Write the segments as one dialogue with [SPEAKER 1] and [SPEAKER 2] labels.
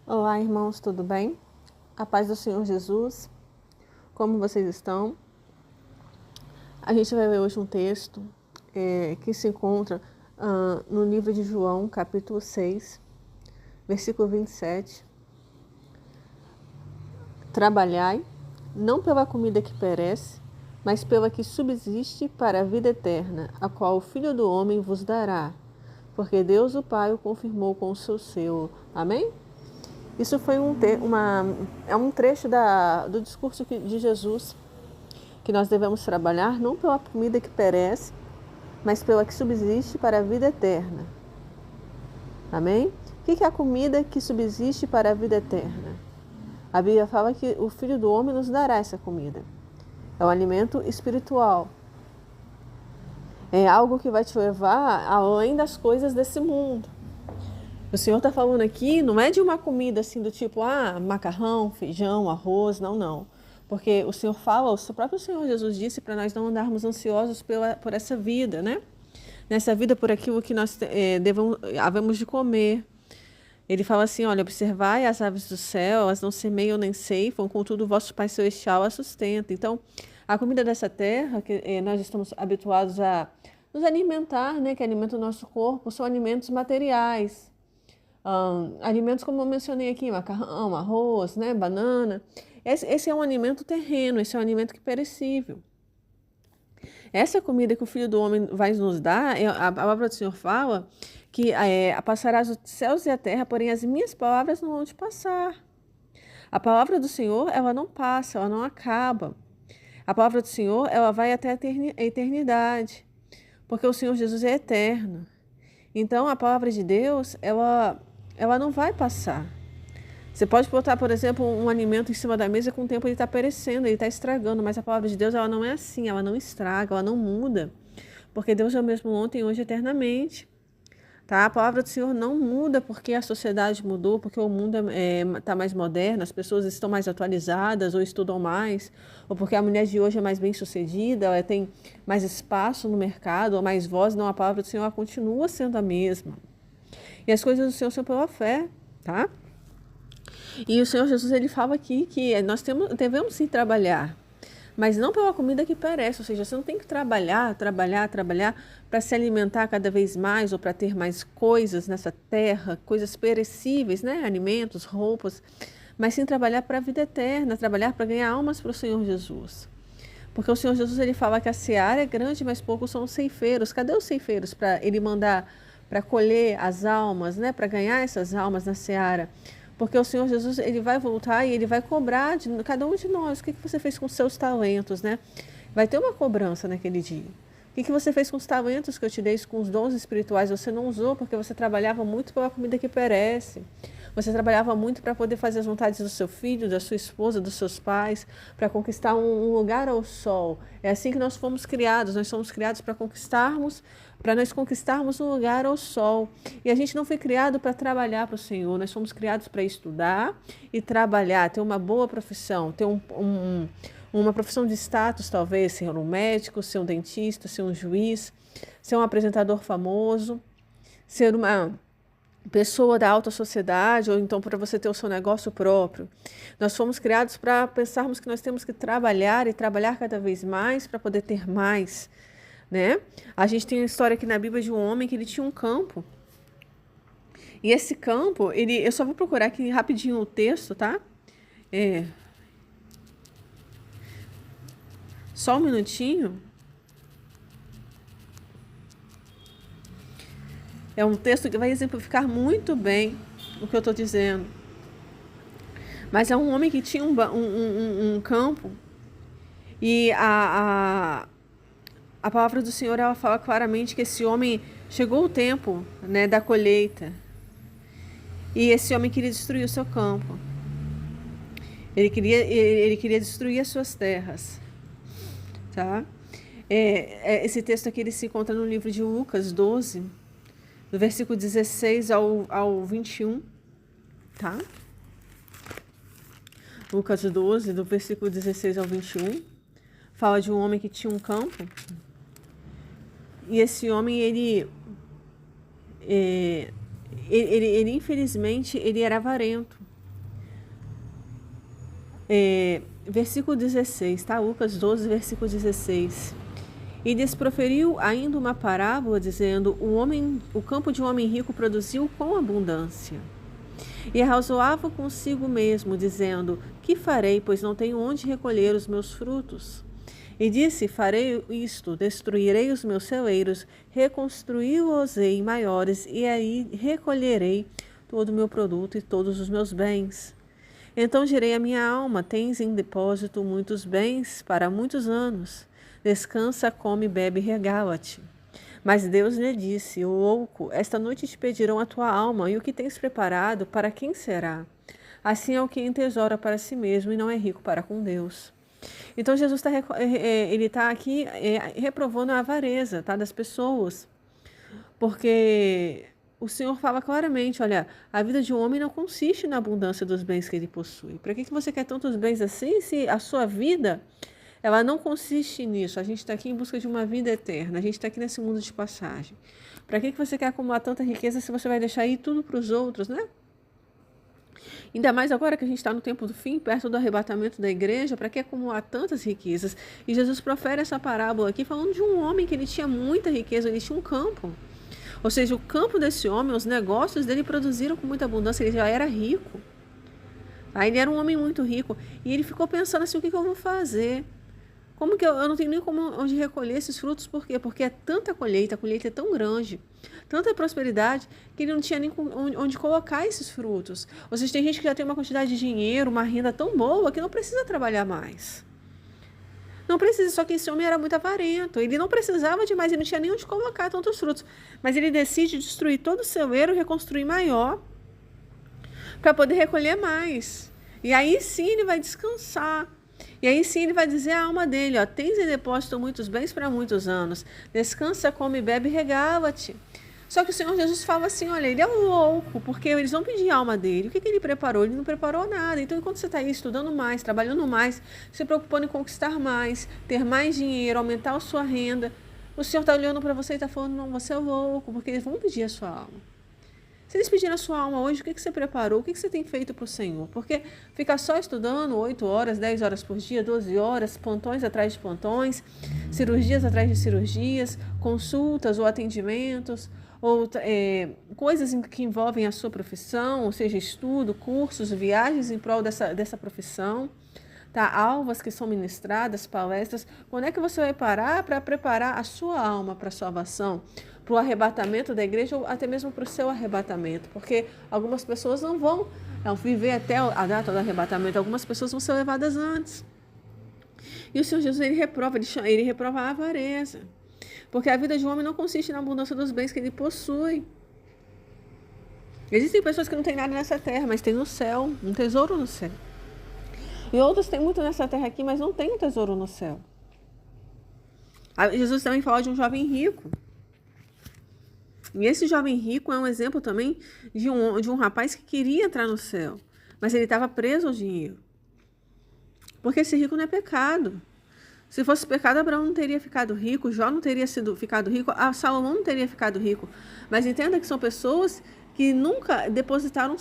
[SPEAKER 1] Olá, irmãos, tudo bem? A paz do Senhor Jesus, como vocês estão? A gente vai ver hoje um texto que se encontra no livro de João, capítulo 6, versículo 27. Trabalhai, não pela comida que perece, mas pela que subsiste para a vida eterna, a qual o Filho do Homem vos dará, porque Deus o Pai o confirmou com o seu selo. Amém? Isso foi um trecho do discurso de Jesus, que nós devemos trabalhar não pela comida que perece, mas pela que subsiste para a vida eterna. Amém? O que é a comida que subsiste para a vida eterna? A Bíblia fala que o Filho do Homem nos dará essa comida. É um alimento espiritual. É algo que vai te levar além das coisas desse mundo. O Senhor está falando aqui, não é de uma comida assim do tipo, macarrão, feijão, arroz, não. Porque o Senhor fala, o próprio Senhor Jesus disse para nós não andarmos ansiosos por essa vida, né? Nessa vida por aquilo que nós havemos de comer. Ele fala assim, olha, observai as aves do céu, elas não semeiam nem ceifam, contudo o vosso Pai Celestial as sustenta. Então, a comida dessa terra, que nós estamos habituados a nos alimentar, né, que alimenta o nosso corpo, são alimentos materiais. Alimentos como eu mencionei aqui, macarrão, arroz, né, banana. Esse é um alimento terreno, esse é um alimento que é perecível. Essa comida que o Filho do Homem vai nos dar, a palavra do Senhor fala que passarás os céus e a terra, porém as minhas palavras não vão te passar. A palavra do Senhor, ela não passa, ela não acaba. A palavra do Senhor, ela vai até a eternidade, porque o Senhor Jesus é eterno. Então, a palavra de Deus, ela não vai passar. Você pode botar, por exemplo, um alimento em cima da mesa, com o tempo ele está perecendo, ele está estragando, mas a palavra de Deus ela não é assim, ela não estraga, ela não muda, porque Deus é o mesmo ontem, hoje, eternamente. Tá? A palavra do Senhor não muda porque a sociedade mudou, porque o mundo está mais moderno, as pessoas estão mais atualizadas ou estudam mais, ou porque a mulher de hoje é mais bem-sucedida, ela tem mais espaço no mercado, ou mais voz. Não, a palavra do Senhor ela continua sendo a mesma. E as coisas do Senhor são pela fé, tá? E o Senhor Jesus ele fala aqui que nós devemos sim trabalhar, mas não pela comida que perece, ou seja, você não tem que trabalhar para se alimentar cada vez mais ou para ter mais coisas nessa terra, coisas perecíveis, né? Alimentos, roupas, mas sim trabalhar para a vida eterna, trabalhar para ganhar almas para o Senhor Jesus. Porque o Senhor Jesus ele fala que a seara é grande, mas poucos são os ceifeiros. Cadê os ceifeiros para ele mandar para colher as almas, né? Para ganhar essas almas na seara? Porque o Senhor Jesus ele vai voltar e ele vai cobrar de cada um de nós. O que você fez com os seus talentos, né? Vai ter uma cobrança naquele dia. O que você fez com os talentos que eu te dei, com os dons espirituais? Você não usou porque você trabalhava muito pela comida que perece. Você trabalhava muito para poder fazer as vontades do seu filho, da sua esposa, dos seus pais, para conquistar um lugar ao sol. É assim que nós fomos criados. Nós somos criados para nós conquistarmos um lugar ao sol. E a gente não foi criado para trabalhar para o Senhor. Nós fomos criados para estudar e trabalhar, ter uma boa profissão, ter uma profissão de status, talvez, ser um médico, ser um dentista, ser um juiz, ser um apresentador famoso, ser uma pessoa da alta sociedade, ou então para você ter o seu negócio próprio. Nós fomos criados para pensarmos que nós temos que trabalhar e trabalhar cada vez mais para poder ter mais, né? A gente tem uma história aqui na Bíblia de um homem que ele tinha um campo. E esse campo, eu só vou procurar aqui rapidinho o texto, tá? Só um minutinho. É um texto que vai exemplificar muito bem o que eu estou dizendo. Mas é um homem que tinha um campo e a palavra do Senhor ela fala claramente que esse homem chegou o tempo, né, da colheita e esse homem queria destruir o seu campo. Ele queria destruir as suas terras, tá? Esse texto aqui ele se encontra no livro de Lucas 12, do versículo 16 ao 21, tá? Lucas 12, do versículo 16 ao 21, fala de um homem que tinha um campo. E esse homem, ele infelizmente, ele era avarento. Versículo 16, tá? Lucas 12, versículo 16. E lhes proferiu ainda uma parábola, dizendo: o campo de um homem rico produziu com abundância. E arrazoava consigo mesmo, dizendo: que farei, pois não tenho onde recolher os meus frutos? E disse: farei isto, destruirei os meus celeiros, reconstruí-los-ei maiores, e aí recolherei todo o meu produto e todos os meus bens. Então direi à minha alma: tens em depósito muitos bens para muitos anos. Descansa, come, bebe, regala-te. Mas Deus lhe disse: louco, esta noite te pedirão a tua alma, e o que tens preparado, para quem será? Assim é o que entesoura para si mesmo e não é rico para com Deus. Então Jesus está aqui reprovando a avareza, tá, das pessoas. Porque o Senhor fala claramente: olha, a vida de um homem não consiste na abundância dos bens que ele possui. Para que você quer tantos bens assim, se a sua vida ela não consiste nisso? A gente está aqui em busca de uma vida eterna, a gente está aqui nesse mundo de passagem. Para que você quer acumular tanta riqueza se você vai deixar ir tudo para os outros, né? Ainda mais agora que a gente está no tempo do fim, perto do arrebatamento da igreja, para que acumular tantas riquezas? E Jesus profere essa parábola aqui falando de um homem que ele tinha muita riqueza, ele tinha um campo. Ou seja, o campo desse homem, os negócios dele produziram com muita abundância, ele já era rico. Aí ele era um homem muito rico e ele ficou pensando assim: o que eu vou fazer? Como que eu não tenho nem onde recolher esses frutos? Por quê? Porque é tanta colheita, a colheita é tão grande, tanta prosperidade, que ele não tinha nem onde colocar esses frutos. Ou seja, tem gente que já tem uma quantidade de dinheiro, uma renda tão boa, que não precisa trabalhar mais. Não precisa, só que esse homem era muito avarento. Ele não precisava de mais, ele não tinha nem onde colocar tantos frutos. Mas ele decide destruir todo o celeiro e reconstruir maior, para poder recolher mais. E aí sim ele vai descansar. E aí sim ele vai dizer à alma dele: ó, tens em depósito muitos bens para muitos anos. Descansa, come, bebe e regala-te. Só que o Senhor Jesus fala assim: olha, ele é um louco, porque eles vão pedir a alma dele. O que ele preparou? Ele não preparou nada. Então, enquanto você está aí estudando mais, trabalhando mais, se preocupando em conquistar mais, ter mais dinheiro, aumentar a sua renda, o Senhor está olhando para você e está falando: não, você é louco, porque eles vão pedir a sua alma. Se eles pedirem a sua alma hoje, o que você preparou? O que você tem feito para o Senhor? Porque ficar só estudando 8 horas, 10 horas por dia, 12 horas, plantões atrás de plantões, cirurgias atrás de cirurgias, consultas ou atendimentos, ou coisas que envolvem a sua profissão, ou seja, estudo, cursos, viagens em prol dessa profissão, tá? Aulas que são ministradas, palestras. Quando é que você vai parar para preparar a sua alma para a salvação? Para o arrebatamento da igreja ou até mesmo para o seu arrebatamento, porque algumas pessoas não vão viver até a data do arrebatamento, algumas pessoas vão ser levadas antes. E o Senhor Jesus ele reprova a avareza, porque a vida de um homem não consiste na abundância dos bens que ele possui. Existem pessoas que não têm nada nessa terra, mas têm no céu, um tesouro no céu. E outros têm muito nessa terra aqui, mas não têm um tesouro no céu. Jesus também fala de um jovem rico. E esse jovem rico é um exemplo também de um rapaz que queria entrar no céu, mas ele estava preso ao dinheiro. Porque esse rico não é pecado. Se fosse pecado, Abraão não teria ficado rico, Jó não teria ficado rico, Salomão não teria ficado rico. Mas entenda que são pessoas que nunca depositaram,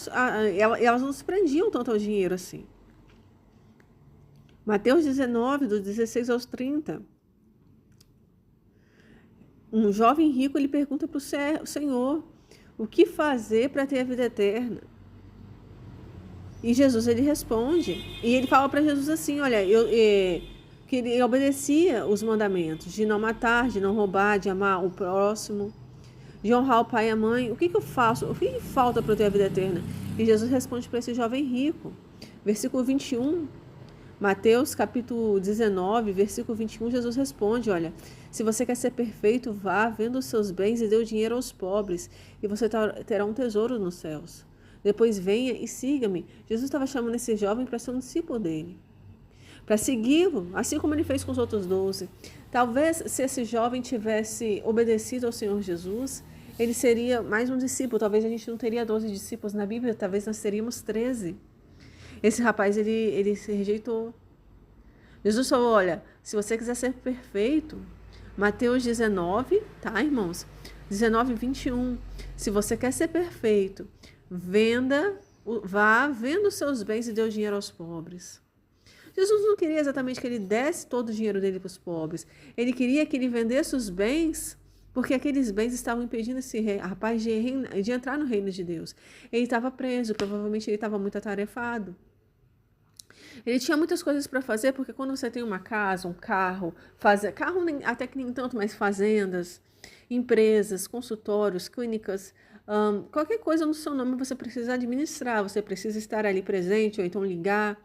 [SPEAKER 1] elas não se prendiam tanto ao dinheiro assim. Mateus 19, dos 16 aos 30. Um jovem rico, ele pergunta para o Senhor: o que fazer para ter a vida eterna? E Jesus, ele responde. E ele fala para Jesus assim: olha, que ele obedecia os mandamentos de não matar, de não roubar, de amar o próximo, de honrar o pai e a mãe. O que eu faço? O que falta para eu ter a vida eterna? E Jesus responde para esse jovem rico. Versículo 21. Mateus capítulo 19, versículo 21, Jesus responde: olha, se você quer ser perfeito, vá, venda os seus bens e dê o dinheiro aos pobres, e você terá um tesouro nos céus. Depois venha e siga-me. Jesus estava chamando esse jovem para ser um discípulo dele, para segui-lo, assim como ele fez com os outros 12. Talvez, se esse jovem tivesse obedecido ao Senhor Jesus, ele seria mais um discípulo. Talvez a gente não teria 12 discípulos na Bíblia, talvez nós teríamos 13. Esse rapaz, ele se rejeitou. Jesus falou: olha, se você quiser ser perfeito, Mateus 19, tá, irmãos? 19, 21. Se você quer ser perfeito, venda os seus bens e dê o dinheiro aos pobres. Jesus não queria exatamente que ele desse todo o dinheiro dele para os pobres. Ele queria que ele vendesse os bens, porque aqueles bens estavam impedindo esse rapaz de entrar no reino de Deus. Ele estava preso, provavelmente ele estava muito atarefado. Ele tinha muitas coisas para fazer, porque quando você tem uma casa, um carro, carro até que nem tanto, mas fazendas, empresas, consultórios, clínicas, qualquer coisa no seu nome você precisa administrar, você precisa estar ali presente, ou então ligar.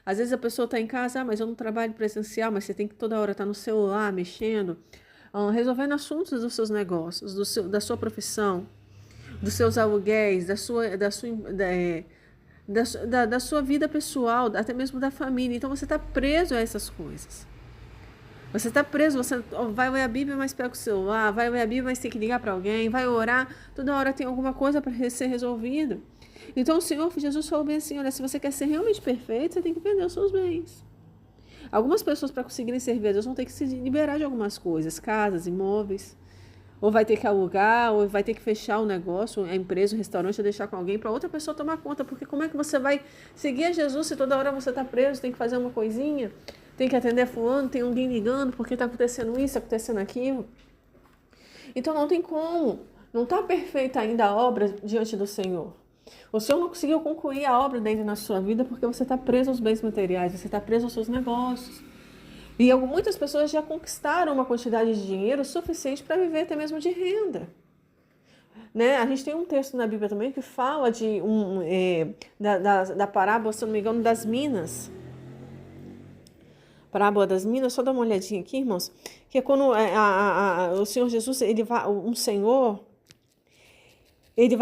[SPEAKER 1] Às vezes a pessoa está em casa, mas eu não trabalho presencial, mas você tem que toda hora estar no celular, mexendo, resolvendo assuntos dos seus negócios, da sua profissão, dos seus aluguéis, da sua vida pessoal, até mesmo da família. Então você está preso a essas coisas. Você está preso, você vai ler a Bíblia, mas pega o celular, vai ler a Bíblia, mas tem que ligar para alguém, vai orar, toda hora tem alguma coisa para ser resolvida. Então o Senhor Jesus falou bem assim, olha, se você quer ser realmente perfeito, você tem que vender os seus bens. Algumas pessoas, para conseguirem servir a Deus, vão ter que se liberar de algumas coisas, casas, imóveis, ou vai ter que alugar, ou vai ter que fechar o negócio, a empresa, o restaurante, ou deixar com alguém para outra pessoa tomar conta, porque como é que você vai seguir a Jesus se toda hora você está preso, tem que fazer uma coisinha, tem que atender fulano, tem alguém ligando, porque está acontecendo isso, acontecendo aquilo. Então não tem como, não está perfeita ainda a obra diante do Senhor. O Senhor não conseguiu concluir a obra dele na sua vida porque você está preso aos bens materiais, você está preso aos seus negócios. E muitas pessoas já conquistaram uma quantidade de dinheiro suficiente para viver até mesmo de renda. Né? A gente tem um texto na Bíblia também que fala da parábola, se não me engano, das minas. Parábola das minas, só dá uma olhadinha aqui, irmãos, que é quando o Senhor Jesus, ele vai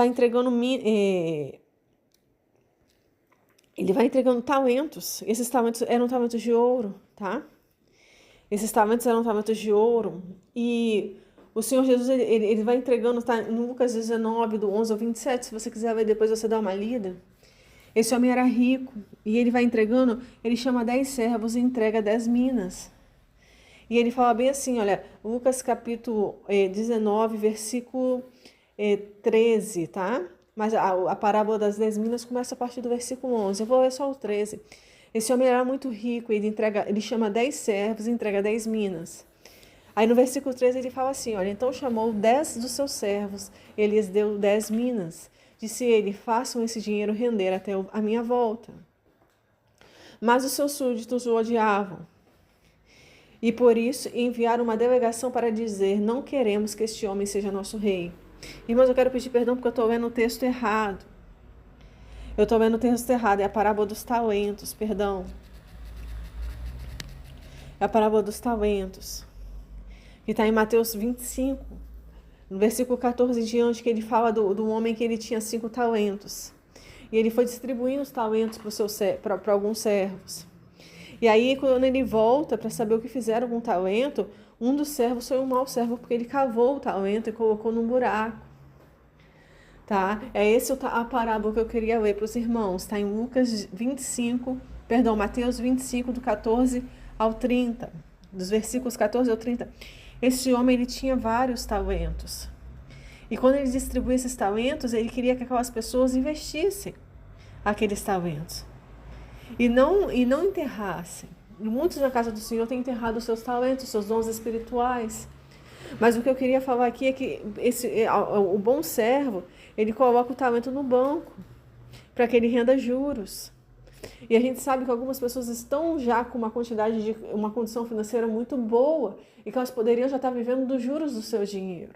[SPEAKER 1] entregando talentos. Esses talentos eram talentos de ouro, tá? Esses talentos eram talentos de ouro. E o Senhor Jesus, ele vai entregando, tá? No Lucas 19, do 11 ao 27, se você quiser ver depois, você dá uma lida. Esse homem era rico e ele vai entregando, ele chama 10 servos e entrega 10 minas. E ele fala bem assim, olha, Lucas capítulo 19, versículo 13, tá? Mas a parábola das 10 minas começa a partir do versículo 11. Eu vou ler só o 13. Esse homem era muito rico, ele chama 10 servos e entrega 10 minas. Aí no versículo 13 ele fala assim, olha, então chamou 10 dos seus servos, ele lhes deu 10 minas. Disse ele, façam esse dinheiro render até a minha volta. Mas os seus súditos o odiavam. E por isso enviaram uma delegação para dizer, não queremos que este homem seja nosso rei. Irmãos, eu quero pedir perdão porque eu estou lendo o texto errado. É a parábola dos talentos, perdão. É a parábola dos talentos. Que está em Mateus 25. No versículo 14 em diante, que ele fala do homem que ele tinha 5 talentos. E ele foi distribuindo os talentos para alguns servos. E aí, quando ele volta para saber o que fizeram com o talento, um dos servos foi um mau servo, porque ele cavou o talento e colocou num buraco. Tá? É essa a parábola que eu queria ler para os irmãos. Está em Mateus 25, do 14 ao 30. Dos versículos 14 ao 30. Esse homem, ele tinha vários talentos. E quando ele distribuía esses talentos, ele queria que aquelas pessoas investissem aqueles talentos. E não enterrassem. Muitos na casa do Senhor têm enterrado os seus talentos, os seus dons espirituais. Mas o que eu queria falar aqui é que o bom servo, ele coloca o talento no banco, para que ele renda juros. E a gente sabe que algumas pessoas estão já com uma condição financeira muito boa e que elas poderiam já estar vivendo dos juros do seu dinheiro.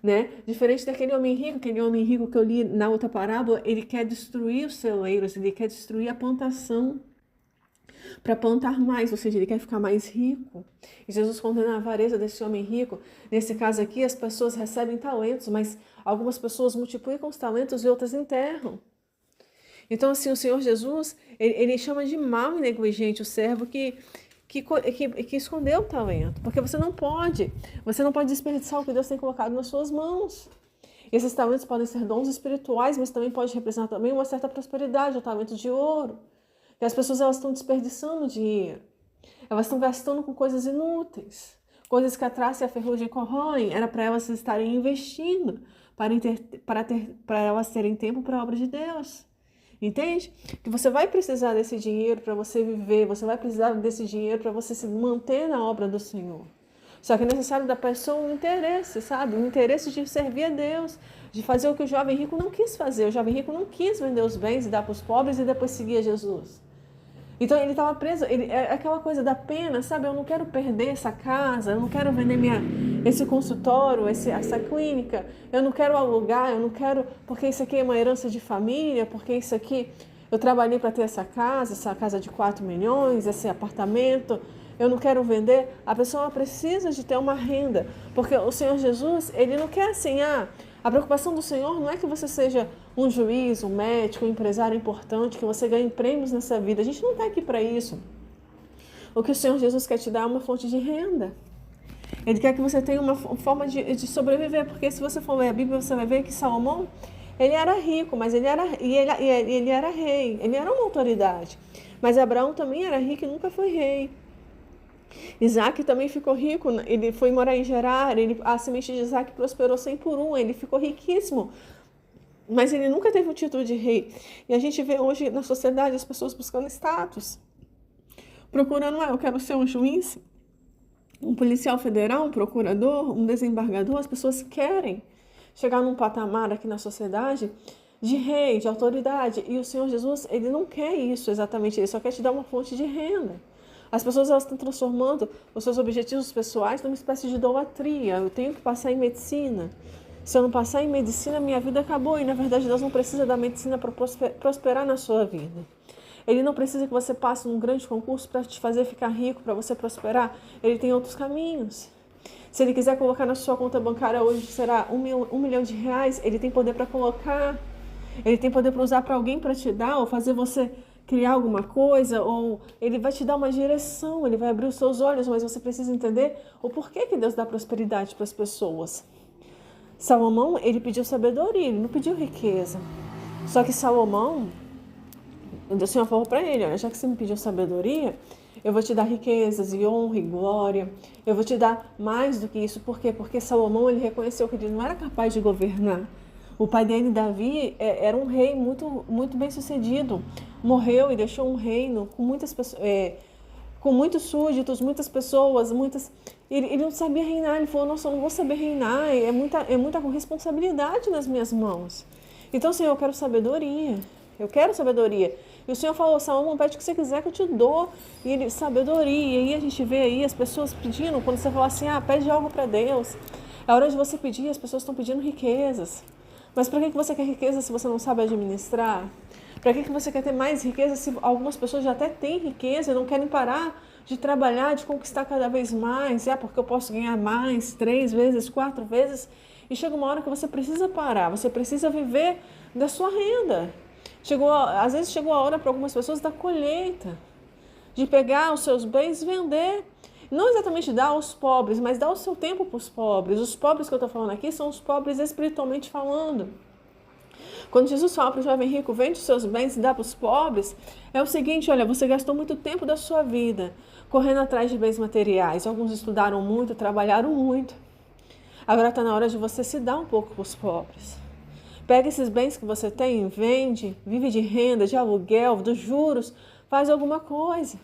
[SPEAKER 1] Né? Diferente daquele homem rico que eu li na outra parábola, ele quer destruir os celeiros, ele quer destruir a plantação para plantar mais, ou seja, ele quer ficar mais rico. E Jesus condena a avareza desse homem rico. Nesse caso aqui, as pessoas recebem talentos, mas algumas pessoas multiplicam os talentos e outras enterram. Então, assim, o Senhor Jesus, ele chama de mau e negligente o servo que escondeu o talento, porque você não pode desperdiçar o que Deus tem colocado nas suas mãos. Esses talentos podem ser dons espirituais, mas também pode representar também uma certa prosperidade, o talento de ouro. E as pessoas, elas estão desperdiçando dinheiro, elas estão gastando com coisas inúteis, coisas que a traça e a ferrugem corroem. Era para elas estarem investindo, para elas terem tempo para a obra de Deus. Entende? Que você vai precisar desse dinheiro para você viver, você vai precisar desse dinheiro para você se manter na obra do Senhor. Só que é necessário da pessoa um interesse, sabe? Um interesse de servir a Deus, de fazer o que o jovem rico não quis fazer. O jovem rico não quis vender os bens e dar para os pobres e depois seguir a Jesus. Então ele estava preso, é aquela coisa da pena, sabe? Eu não quero perder essa casa, eu não quero vender esse consultório, essa clínica, eu não quero alugar, eu não quero, porque isso aqui é uma herança de família, porque isso aqui, eu trabalhei para ter essa casa de 4 milhões, esse apartamento, eu não quero vender. A pessoa precisa de ter uma renda, porque o Senhor Jesus, ele não quer assim, a preocupação do Senhor não é que você seja um juiz, um médico, um empresário importante, que você ganhe prêmios nessa vida. A gente não está aqui para isso. O que o Senhor Jesus quer te dar é uma fonte de renda. Ele quer que você tenha uma forma de sobreviver, porque se você for ler a Bíblia, você vai ver que Salomão, ele era rico, mas ele era rei, ele era uma autoridade. Mas Abraão também era rico e nunca foi rei. Isaac também ficou rico, ele foi morar em Gerar, a semente de Isaac prosperou 100 por 1, ele ficou riquíssimo, mas ele nunca teve o título de rei. E a gente vê hoje na sociedade as pessoas buscando status, procurando, eu quero ser um juiz, um policial federal, um procurador, um desembargador. As pessoas querem chegar num patamar aqui na sociedade de rei, de autoridade, e o Senhor Jesus, ele não quer isso exatamente, ele só quer te dar uma fonte de renda. As pessoas elas estão transformando os seus objetivos pessoais numa espécie de idolatria. Eu tenho que passar em medicina. Se eu não passar em medicina, minha vida acabou. E, na verdade, Deus não precisa da medicina para prosperar na sua vida. Ele não precisa que você passe num grande concurso para te fazer ficar rico, para você prosperar. Ele tem outros caminhos. Se Ele quiser colocar na sua conta bancária hoje, será R$1 milhão, Ele tem poder para colocar. Ele tem poder para usar para alguém para te dar, ou fazer você criar alguma coisa, ou ele vai te dar uma direção, ele vai abrir os seus olhos, mas você precisa entender o porquê que Deus dá prosperidade para as pessoas. Salomão, ele pediu sabedoria, ele não pediu riqueza. Só que Salomão, o Senhor falou para ele, olha, já que você me pediu sabedoria, eu vou te dar riquezas e honra e glória, eu vou te dar mais do que isso. Por quê? Porque Salomão, ele reconheceu que ele não era capaz de governar. O pai dele, Davi, era um rei muito, muito bem sucedido. Morreu e deixou um reino com muitas pessoas, com muitos súditos, muitas pessoas, Ele não sabia reinar. Ele falou, nossa, eu não vou saber reinar, é muita responsabilidade nas minhas mãos. Então, Senhor, eu quero sabedoria. E o Senhor falou, Salomão, pede o que você quiser que eu te dou. E ele, sabedoria. E aí a gente vê aí as pessoas pedindo, quando você fala assim, pede algo para Deus. É hora de você pedir, as pessoas estão pedindo riquezas. Mas para que você quer riqueza se você não sabe administrar? Para que você quer ter mais riqueza se algumas pessoas já até têm riqueza e não querem parar de trabalhar, de conquistar cada vez mais? Porque eu posso ganhar mais, 3 vezes, 4 vezes. E chega uma hora que você precisa parar, você precisa viver da sua renda. Às vezes chegou a hora para algumas pessoas da colheita, de pegar os seus bens e vender. Não exatamente dar aos pobres, mas dar o seu tempo para os pobres. Os pobres que eu estou falando aqui são os pobres espiritualmente falando. Quando Jesus fala para o jovem rico, vende os seus bens e dá para os pobres, é o seguinte, olha, você gastou muito tempo da sua vida correndo atrás de bens materiais. Alguns estudaram muito, trabalharam muito. Agora está na hora de você se dar um pouco para os pobres. Pega esses bens que você tem, vende, vive de renda, de aluguel, dos juros, faz alguma coisa.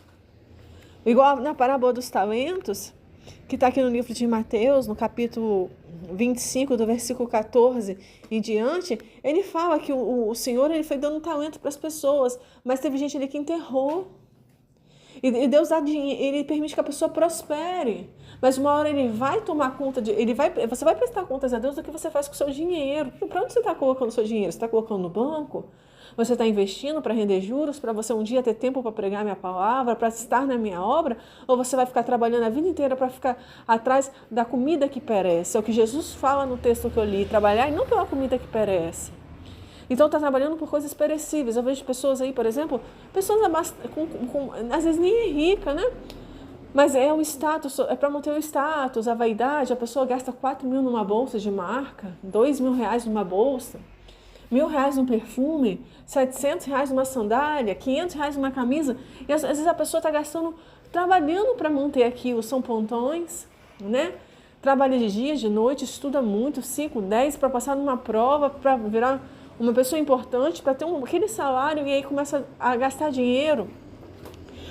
[SPEAKER 1] Igual na parábola dos talentos, que está aqui no livro de Mateus, no capítulo 25, do versículo 14 em diante, ele fala que o Senhor ele foi dando talento para as pessoas, mas teve gente ali que enterrou. E Deus dá dinheiro, ele permite que a pessoa prospere. Mas uma hora ele vai tomar conta você vai prestar contas a Deus do que você faz com o seu dinheiro. Para onde você está colocando o seu dinheiro? Você está colocando no banco? Você está investindo para render juros, para você um dia ter tempo para pregar minha palavra, para estar na minha obra? Ou você vai ficar trabalhando a vida inteira para ficar atrás da comida que perece? É o que Jesus fala no texto que eu li, trabalhar e não pela comida que perece. Então está trabalhando por coisas perecíveis. Eu vejo pessoas aí, por exemplo, pessoas às vezes nem é rica, né? Mas é o status, é para manter o status, a vaidade. A pessoa gasta 4 mil numa bolsa de marca, 2 mil reais numa bolsa, R$1.000 num perfume, R$700 numa sandália, R$500 numa camisa. E às vezes a pessoa está trabalhando para manter aquilo. São pontões, né? Trabalha de dia, de noite, estuda muito, 5, 10 para passar numa prova, para virar uma pessoa importante para ter aquele salário e aí começa a gastar dinheiro,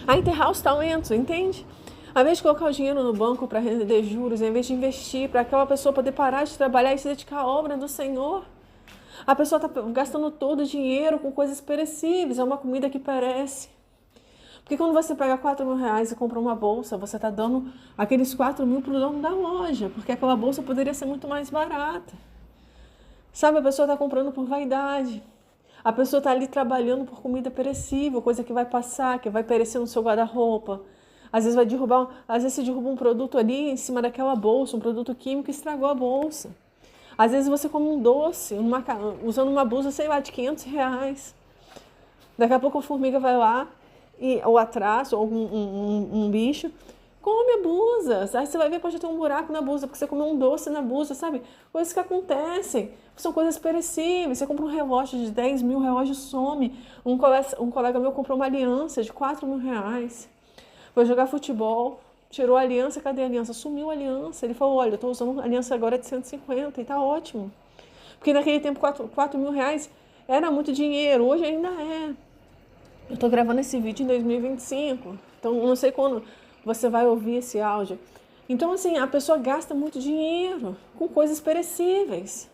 [SPEAKER 1] a enterrar os talentos, entende? Ao invés de colocar o dinheiro no banco para render juros, ao invés de investir para aquela pessoa poder parar de trabalhar e se dedicar à obra do Senhor, a pessoa está gastando todo o dinheiro com coisas perecíveis, é uma comida que perece. Porque quando você pega 4 mil reais e compra uma bolsa, você está dando aqueles 4 mil para o dono da loja, porque aquela bolsa poderia ser muito mais barata. Sabe, a pessoa está comprando por vaidade. A pessoa está ali trabalhando por comida perecível, coisa que vai passar, que vai perecer no seu guarda-roupa. Às vezes você derruba um produto ali em cima daquela bolsa, um produto químico, e estragou a bolsa. Às vezes você come um doce, usando uma blusa, sei lá, de 500 reais. Daqui a pouco a formiga vai lá, ou atrás, ou um bicho, come a blusa. Aí você vai ver, pode ter um buraco na blusa, porque você comeu um doce na blusa, sabe? Coisas que acontecem. São coisas perecíveis. Você compra um relógio de 10 mil, o relógio some. Um colega meu comprou uma aliança de 4 mil reais. Foi jogar futebol, tirou a aliança, cadê a aliança? Sumiu a aliança. Ele falou, olha, eu estou usando a aliança agora de 150 e tá ótimo. Porque naquele tempo 4 mil reais era muito dinheiro, hoje ainda é. Eu estou gravando esse vídeo em 2025, então não sei quando você vai ouvir esse áudio. Então, assim, a pessoa gasta muito dinheiro com coisas perecíveis,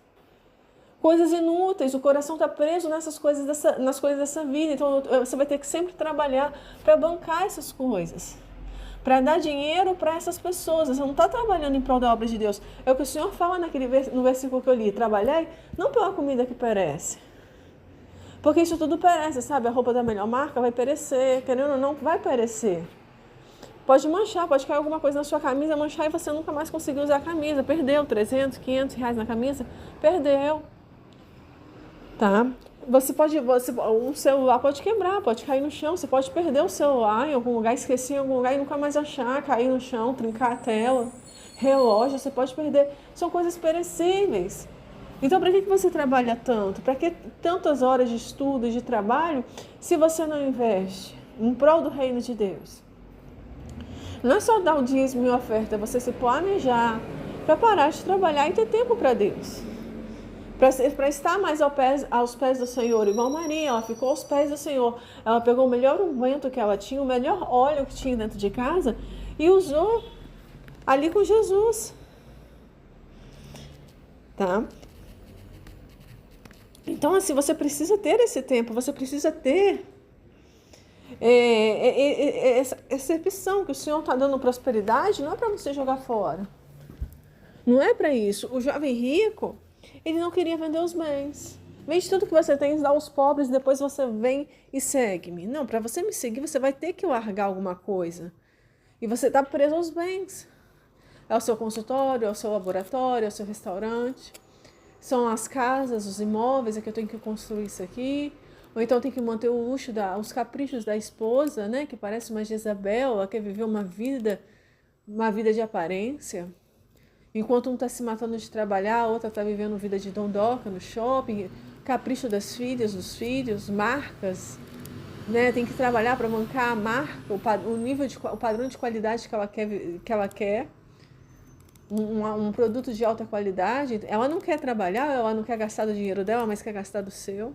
[SPEAKER 1] coisas inúteis. O coração está preso nas coisas dessa vida. Então, você vai ter que sempre trabalhar para bancar essas coisas, para dar dinheiro para essas pessoas. Você não está trabalhando em prol da obra de Deus. É o que o Senhor fala no versículo que eu li. Trabalhai não pela comida que perece. Porque isso tudo perece, sabe? A roupa da melhor marca vai perecer, querendo ou não, vai perecer. Pode manchar, pode cair alguma coisa na sua camisa, manchar e você nunca mais conseguiu usar a camisa. Perdeu 300, 500 reais na camisa, perdeu. Tá? Um celular pode quebrar, pode cair no chão, você pode perder o celular em algum lugar, esquecer em algum lugar e nunca mais achar, cair no chão, trincar a tela, relógio, você pode perder. São coisas perecíveis. Então, para que você trabalha tanto? Para que tantas horas de estudo e de trabalho se você não investe em prol do reino de Deus? Não é só dar o dízimo e a oferta, é você se planejar para parar de trabalhar e ter tempo para Deus. Para estar mais aos pés do Senhor, igual Maria, ela ficou aos pés do Senhor. Ela pegou o melhor unguento que ela tinha, o melhor óleo que tinha dentro de casa e usou ali com Jesus. Tá? Então, assim, você precisa ter esse tempo, você precisa ter essa percepção que o Senhor está dando prosperidade, não é para você jogar fora. Não é para isso. O jovem rico, ele não queria vender os bens. Vende tudo que você tem, dá aos pobres, depois você vem e segue-me. Não, para você me seguir, você vai ter que largar alguma coisa. E você está preso aos bens. É o seu consultório, é o seu laboratório, é o seu restaurante. São as casas, os imóveis, é que eu tenho que construir isso aqui. Ou então tem que manter o luxo, os caprichos da esposa, né? Que parece uma Jezabel, ela quer viver uma vida de aparência. Enquanto um está se matando de trabalhar, a outra está vivendo vida de dondoca no shopping, capricho das filhas, dos filhos, marcas, né? Tem que trabalhar para bancar a marca, o padrão de qualidade que ela quer. Um produto de alta qualidade, ela não quer trabalhar, ela não quer gastar do dinheiro dela, mas quer gastar do seu.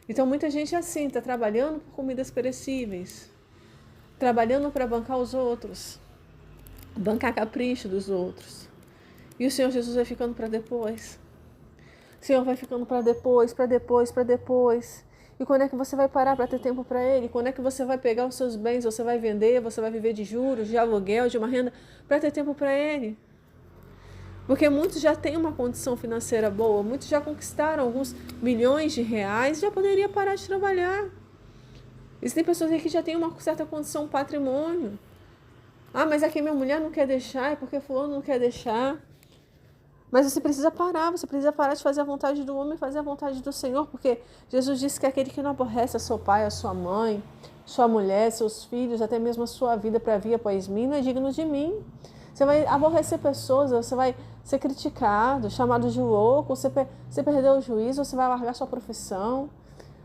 [SPEAKER 1] Então muita gente assim, está trabalhando por comidas perecíveis, trabalhando para bancar os outros, bancar capricho dos outros. E o Senhor Jesus vai ficando para depois. O Senhor vai ficando para depois, para depois, para depois. E quando é que você vai parar para ter tempo para Ele? Quando é que você vai pegar os seus bens, você vai vender, você vai viver de juros, de aluguel, de uma renda, para ter tempo para Ele? Porque muitos já têm uma condição financeira boa, muitos já conquistaram alguns milhões de reais, já poderia parar de trabalhar. Existem pessoas aqui que já têm uma certa condição, patrimônio. Ah, mas aqui minha mulher não quer deixar, é porque fulano não quer deixar. Mas você precisa parar de fazer a vontade do homem e fazer a vontade do Senhor, porque Jesus disse que aquele que não aborrece a seu pai, a sua mãe, sua mulher, seus filhos, até mesmo a sua vida para vir após mim, não é digno de mim. Você vai aborrecer pessoas, você vai ser criticado, chamado de louco, você perdeu o juízo, você vai largar sua profissão,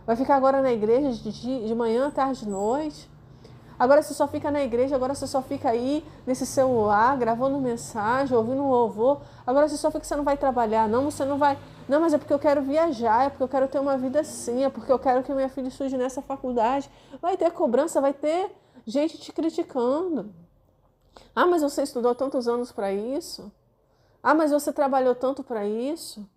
[SPEAKER 1] vai ficar agora na igreja de manhã, tarde, noite. Agora você só fica na igreja, agora você só fica aí nesse celular, gravando mensagem, ouvindo um louvor. Agora você só fica que você não vai trabalhar, não, você não vai Não, mas é porque eu quero viajar, é porque eu quero ter uma vida assim, é porque eu quero que minha filha estude nessa faculdade. Vai ter cobrança, vai ter gente te criticando. Ah, mas você estudou tantos anos para isso? Ah, mas você trabalhou tanto para isso?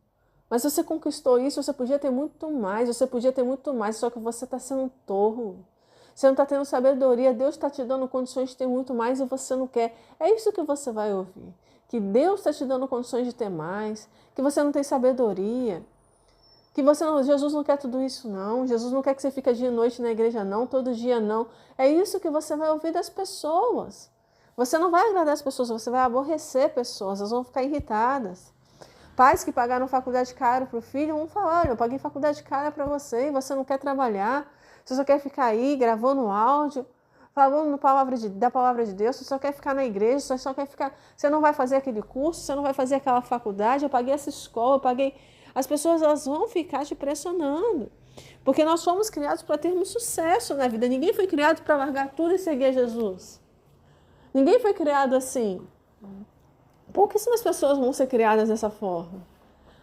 [SPEAKER 1] Mas você conquistou isso, você podia ter muito mais, você podia ter muito mais, só que você está sendo um torro. Você não está tendo sabedoria, Deus está te dando condições de ter muito mais e você não quer. É isso que você vai ouvir. Que Deus está te dando condições de ter mais, que você não tem sabedoria, que você não, Jesus não quer tudo isso não, Jesus não quer que você fique dia e noite na igreja não, todo dia não. É isso que você vai ouvir das pessoas. Você não vai agradar as pessoas, você vai aborrecer pessoas, elas vão ficar irritadas. Pais que pagaram faculdade cara para o filho vão falar, olha, eu paguei faculdade cara para você e você não quer trabalhar, você só quer ficar aí gravando áudio, falando da palavra de Deus, você só quer ficar na igreja, você só quer ficar, você não vai fazer aquele curso, você não vai fazer aquela faculdade, eu paguei essa escola, eu paguei. As pessoas elas vão ficar te pressionando, porque nós fomos criados para termos sucesso na vida, ninguém foi criado para largar tudo e seguir Jesus. Ninguém foi criado assim. Pouquíssimas pessoas vão ser criadas dessa forma.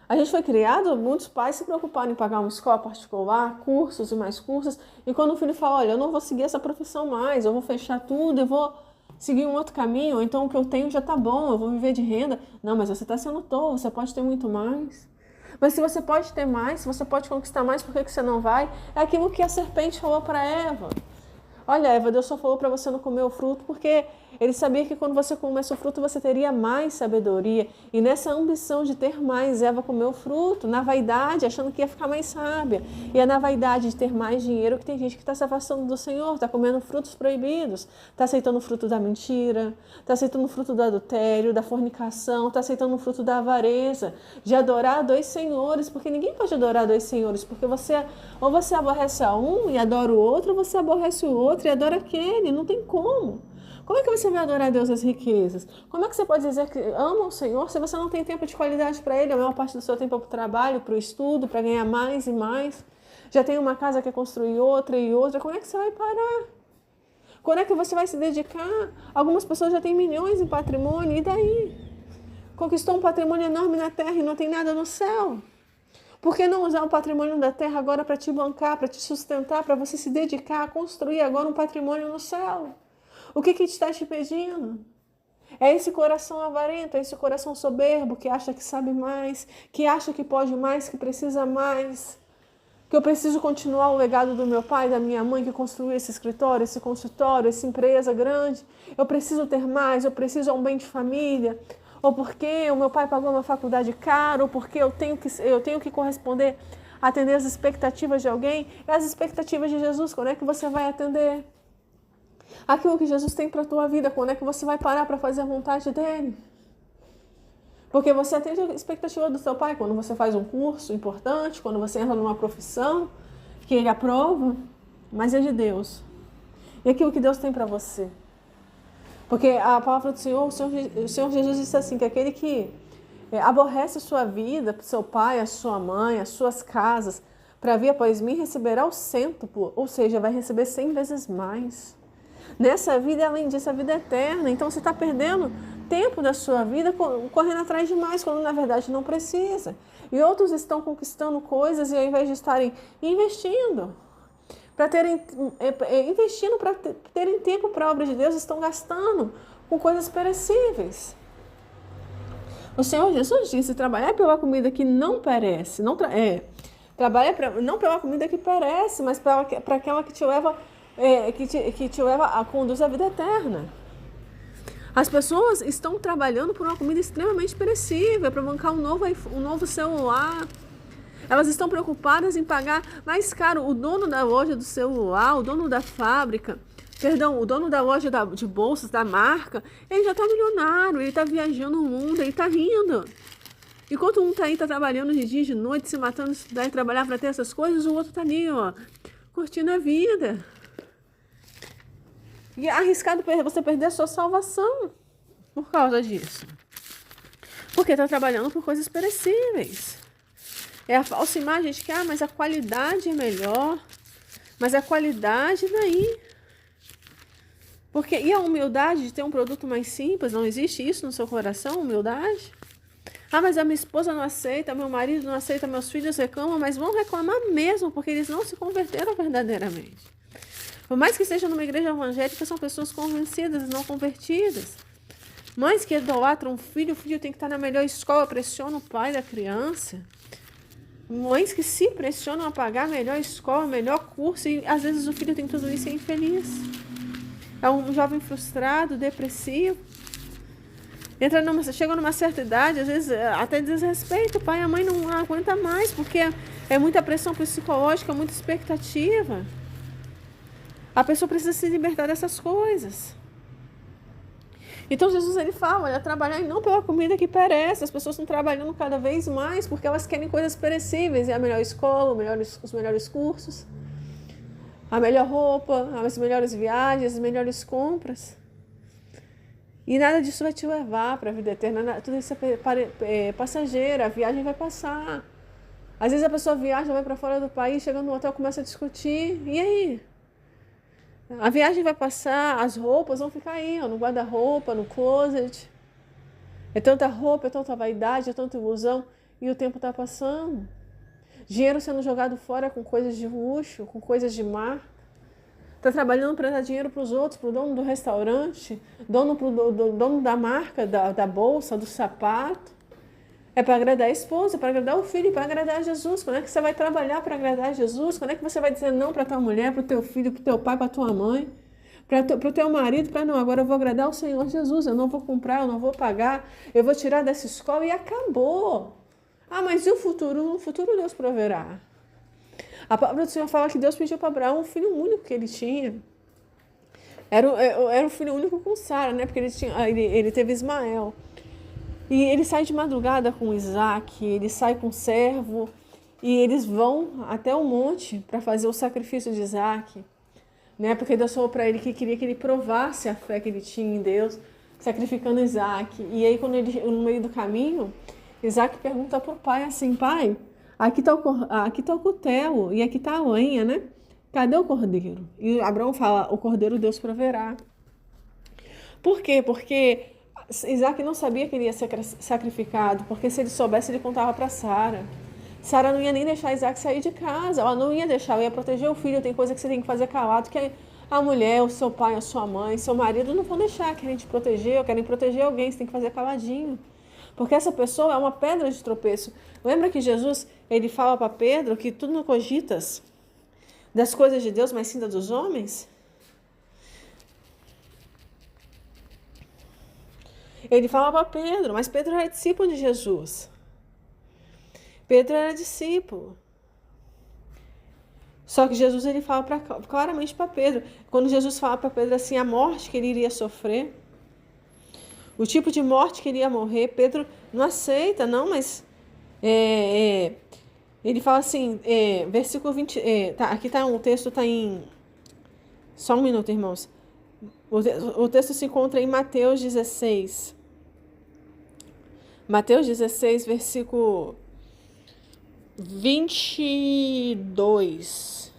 [SPEAKER 1] A gente foi criado, muitos pais se preocuparam em pagar uma escola particular, cursos e mais cursos, e quando o filho fala, olha, eu não vou seguir essa profissão mais, eu vou fechar tudo, eu vou seguir um outro caminho, ou então o que eu tenho já tá bom, eu vou viver de renda. Não, mas você está sendo tolo, você pode ter muito mais. Mas se você pode ter mais, se você pode conquistar mais, por que você não vai? É aquilo que a serpente falou para Eva. Olha, Eva, Deus só falou para você não comer o fruto porque ele sabia que quando você comesse o fruto você teria mais sabedoria. E nessa ambição de ter mais, Eva comeu o fruto, na vaidade, achando que ia ficar mais sábia. E é na vaidade de ter mais dinheiro que tem gente que está se afastando do Senhor, está comendo frutos proibidos, está aceitando o fruto da mentira, está aceitando o fruto do adultério, da fornicação, está aceitando o fruto da avareza, de adorar dois senhores, porque ninguém pode adorar dois senhores, porque ou você aborrece a um e adora o outro, ou você aborrece o outro e adora aquele, não tem como. Como é que você vai adorar a Deus as riquezas? Como é que você pode dizer que ama o Senhor se você não tem tempo de qualidade para Ele? A maior parte do seu tempo é para o trabalho, para o estudo, para ganhar mais e mais. Já tem uma casa que quer construir outra e outra. Como é que você vai parar? Quando é que você vai se dedicar? Algumas pessoas já têm milhões em patrimônio, e daí? Conquistou um patrimônio enorme na terra e não tem nada no céu. Por que não usar o patrimônio da terra agora para te bancar, para te sustentar, para você se dedicar a construir agora um patrimônio no céu? O que está te pedindo? É esse coração avarento, é esse coração soberbo que acha que sabe mais, que acha que pode mais, que precisa mais. Que eu preciso continuar o legado do meu pai, da minha mãe, que construiu esse escritório, esse consultório, essa empresa grande. Eu preciso ter mais, eu preciso de um bem de família. Ou porque o meu pai pagou uma faculdade cara, ou porque eu tenho que corresponder, atender as expectativas de alguém. E as expectativas de Jesus, quando é que você vai atender? Aquilo que Jesus tem para a tua vida, quando é que você vai parar para fazer a vontade dele? Porque você atende a expectativa do seu pai quando você faz um curso importante, quando você entra numa profissão que ele aprova, mas é de Deus. E aquilo que Deus tem para você. Porque a palavra do Senhor, o Senhor Jesus disse assim, que aquele que aborrece a sua vida, seu pai, a sua mãe, as suas casas, para vir após mim, receberá o cêntuplo, ou seja, vai receber 100 vezes mais. Nessa vida, além disso, a vida é eterna. Então você está perdendo tempo da sua vida correndo atrás de mais, quando na verdade não precisa. E outros estão conquistando coisas e ao invés de estarem investindo para terem tempo para a obra de Deus, estão gastando com coisas perecíveis. O Senhor Jesus disse, trabalhar pela comida que não perece, trabalhar não pela comida que perece, mas para aquela que te leva a conduz à vida eterna. As pessoas estão trabalhando por uma comida extremamente perecível, para bancar um novo celular. Elas estão preocupadas em pagar mais caro. O dono da loja do celular, o dono da fábrica, o dono da loja de bolsas, da marca, ele já está milionário, ele está viajando o mundo, ele está rindo. Enquanto um está trabalhando de dia e de noite, se matando, estudar e trabalhar para ter essas coisas, o outro está ali, curtindo a vida. E é arriscado você perder a sua salvação por causa disso. Porque está trabalhando por coisas perecíveis. É a falsa imagem de que, mas a qualidade é melhor. Mas a qualidade daí. E a humildade de ter um produto mais simples? Não existe isso no seu coração, humildade? Ah, mas a minha esposa não aceita, meu marido não aceita, meus filhos reclamam, mas vão reclamar mesmo, porque eles não se converteram verdadeiramente. Por mais que esteja numa igreja evangélica, são pessoas convencidas, não convertidas. Mães que idolatram o filho tem que estar na melhor escola, pressionam o pai da criança. Mães que se pressionam a pagar a melhor escola, melhor curso, e às vezes o filho tem tudo isso e é infeliz. É um jovem frustrado, depressivo. Chega numa certa idade, às vezes até desrespeito, o pai e a mãe não aguentam mais, porque é muita pressão psicológica, muita expectativa. A pessoa precisa se libertar dessas coisas. Então Jesus ele fala, olha, trabalhar não pela comida que perece. As pessoas estão trabalhando cada vez mais porque elas querem coisas perecíveis. É a melhor escola, os melhores cursos, a melhor roupa, as melhores viagens, as melhores compras. E nada disso vai te levar para a vida eterna. Tudo isso é passageiro, a viagem vai passar. Às vezes a pessoa viaja, vai para fora do país, chega no hotel, começa a discutir. E aí? A viagem vai passar, as roupas vão ficar aí, ó, no guarda-roupa, no closet. É tanta roupa, é tanta vaidade, é tanta ilusão. E o tempo está passando. Dinheiro sendo jogado fora com coisas de luxo, com coisas de marca. Está trabalhando para dar dinheiro para os outros, para o dono do restaurante, dono da marca, da bolsa, do sapato. É para agradar a esposa, para agradar o filho, para agradar a Jesus. Quando é que você vai trabalhar para agradar a Jesus? Quando é que você vai dizer não para tua mulher, para o teu filho, para o teu pai, para tua mãe? Para o teu marido, para não, agora eu vou agradar o Senhor Jesus, eu não vou comprar, eu não vou pagar, eu vou tirar dessa escola e acabou. Ah, mas e o futuro? O futuro Deus proverá. A palavra do Senhor fala que Deus pediu para Abraão um filho único que ele tinha. Era um filho único com Sara, né? Porque ele teve Ismael. E ele sai de madrugada com Isaac, ele sai com o servo, e eles vão até o monte para fazer o sacrifício de Isaac, né? Porque Deus falou para ele que queria que ele provasse a fé que ele tinha em Deus, sacrificando Isaac. E aí, no meio do caminho, Isaac pergunta para o pai assim, pai, aqui tá o cutelo e aqui tá a lenha, né? Cadê o cordeiro? E Abraão fala, o cordeiro Deus proverá. Por quê? Porque Isaac não sabia que ele ia ser sacrificado, porque se ele soubesse, ele contava para Sara. Sara não ia nem deixar Isaac sair de casa, ela não ia deixar, ela ia proteger o filho. Tem coisa que você tem que fazer calado, que a mulher, o seu pai, a sua mãe, seu marido não vão deixar, querem te proteger, ou querem proteger alguém, você tem que fazer caladinho. Porque essa pessoa é uma pedra de tropeço. Lembra que Jesus, ele fala para Pedro que tu não cogitas das coisas de Deus, mas sim das dos homens? Ele fala para Pedro, mas Pedro era discípulo de Jesus. Pedro era discípulo. Só que Jesus ele fala claramente para Pedro. Quando Jesus fala para Pedro assim, a morte que ele iria sofrer, o tipo de morte que ele ia morrer, Pedro não aceita, não, mas ele fala assim, versículo 20, aqui tá o texto, está em... Só um minuto, irmãos. O texto se encontra em Mateus 16. Mateus 16, versículo 22.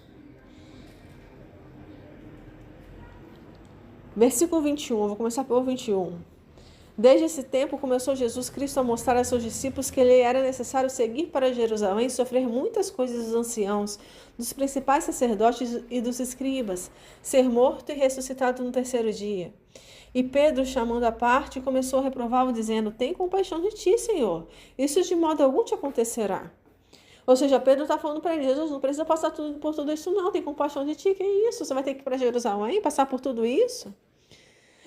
[SPEAKER 1] Versículo 21, eu vou começar pelo 21. Desde esse tempo começou Jesus Cristo a mostrar a seus discípulos que lhe era necessário seguir para Jerusalém e sofrer muitas coisas dos anciãos, dos principais sacerdotes e dos escribas, ser morto e ressuscitado no terceiro dia. E Pedro, chamando à parte, começou a reprová-lo, dizendo, tem compaixão de ti, Senhor, isso de modo algum te acontecerá. Ou seja, Pedro está falando para ele, Jesus, não precisa passar por tudo isso não, tem compaixão de ti, que isso? Você vai ter que ir para Jerusalém, passar por tudo isso?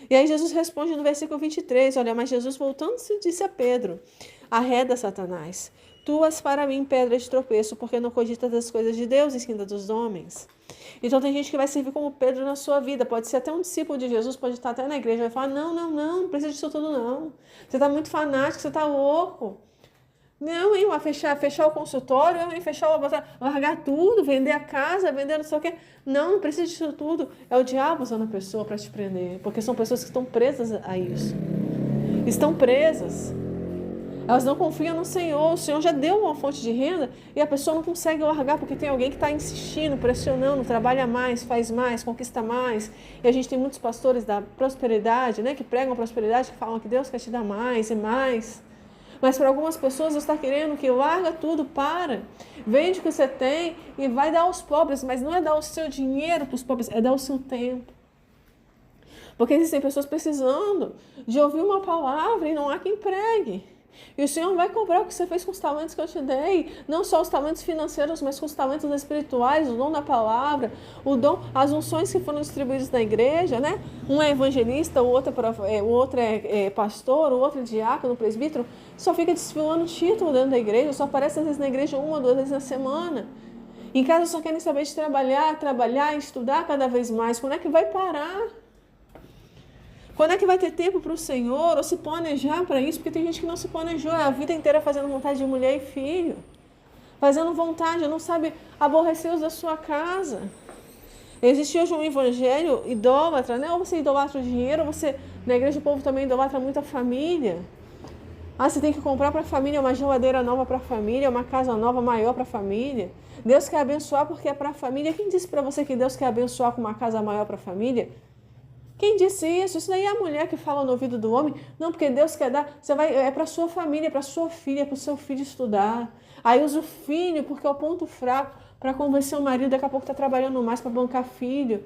[SPEAKER 1] E aí Jesus responde no versículo 23, olha, mas Jesus voltando-se disse a Pedro, arreda, Satanás, tu és para mim pedra de tropeço, porque não cogitas das coisas de Deus e sim das dos homens. Então tem gente que vai servir como Pedro na sua vida, pode ser até um discípulo de Jesus, pode estar até na igreja, vai falar, não precisa disso tudo não, você está muito fanático, você está louco. Não, hein, vai fechar o consultório, hein, largar tudo, vender a casa, vender não sei o quê. Não precisa disso tudo. É o diabo usando a pessoa para te prender, porque são pessoas que estão presas a isso. Estão presas. Elas não confiam no Senhor. O Senhor já deu uma fonte de renda e a pessoa não consegue largar porque tem alguém que está insistindo, pressionando, trabalha mais, faz mais, conquista mais. E a gente tem muitos pastores da prosperidade, né, que pregam a prosperidade, que falam que Deus quer te dar mais e mais. Mas para algumas pessoas Deus está querendo que larga tudo, vende o que você tem e vai dar aos pobres. Mas não é dar o seu dinheiro para os pobres, é dar o seu tempo. Porque existem pessoas precisando de ouvir uma palavra e não há quem pregue. E o Senhor vai cobrar o que você fez com os talentos que eu te dei. Não só os talentos financeiros, mas com os talentos espirituais, o dom da palavra, as unções que foram distribuídas na igreja, né? Um é evangelista, o outro é pastor, o outro é diácono, presbítero. Só fica desfilando título dentro da igreja, só aparece às vezes na igreja 1 ou 2 vezes na semana. Em casa só querem saber de trabalhar, estudar cada vez mais. Quando é que vai parar? Quando é que vai ter tempo para o Senhor ou se planejar para isso? Porque tem gente que não se planejou a vida inteira fazendo vontade de mulher e filho. Fazendo vontade, não sabe aborrecer os da sua casa. Existe hoje um evangelho idólatra, né? Ou você idolatra o dinheiro, ou você, na igreja o povo também idolatra muito a família. Você tem que comprar para a família uma geladeira nova para a família, uma casa nova maior para a família. Deus quer abençoar porque é para a família. Quem disse para você que Deus quer abençoar com uma casa maior para a família? Quem disse isso? Isso daí é a mulher que fala no ouvido do homem. Não, porque Deus quer dar. É para sua família, para sua filha, para o seu filho estudar. Aí usa o filho, porque é o ponto fraco, para convencer o marido. Daqui a pouco está trabalhando mais para bancar filho.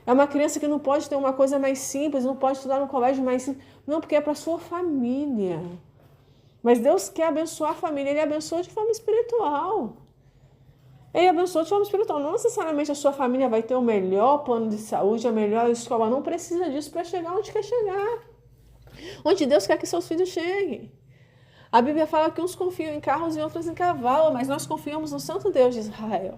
[SPEAKER 1] É uma criança que não pode ter uma coisa mais simples, não pode estudar no colégio mais simples. Não, porque é para sua família. Mas Deus quer abençoar a família. Ele abençoa de forma espiritual. Ele abençoa de forma espiritual. Não necessariamente a sua família vai ter o melhor plano de saúde, a melhor escola. Não precisa disso para chegar onde quer chegar. Onde Deus quer que seus filhos cheguem. A Bíblia fala que uns confiam em carros e outros em cavalo, mas nós confiamos no Santo Deus de Israel.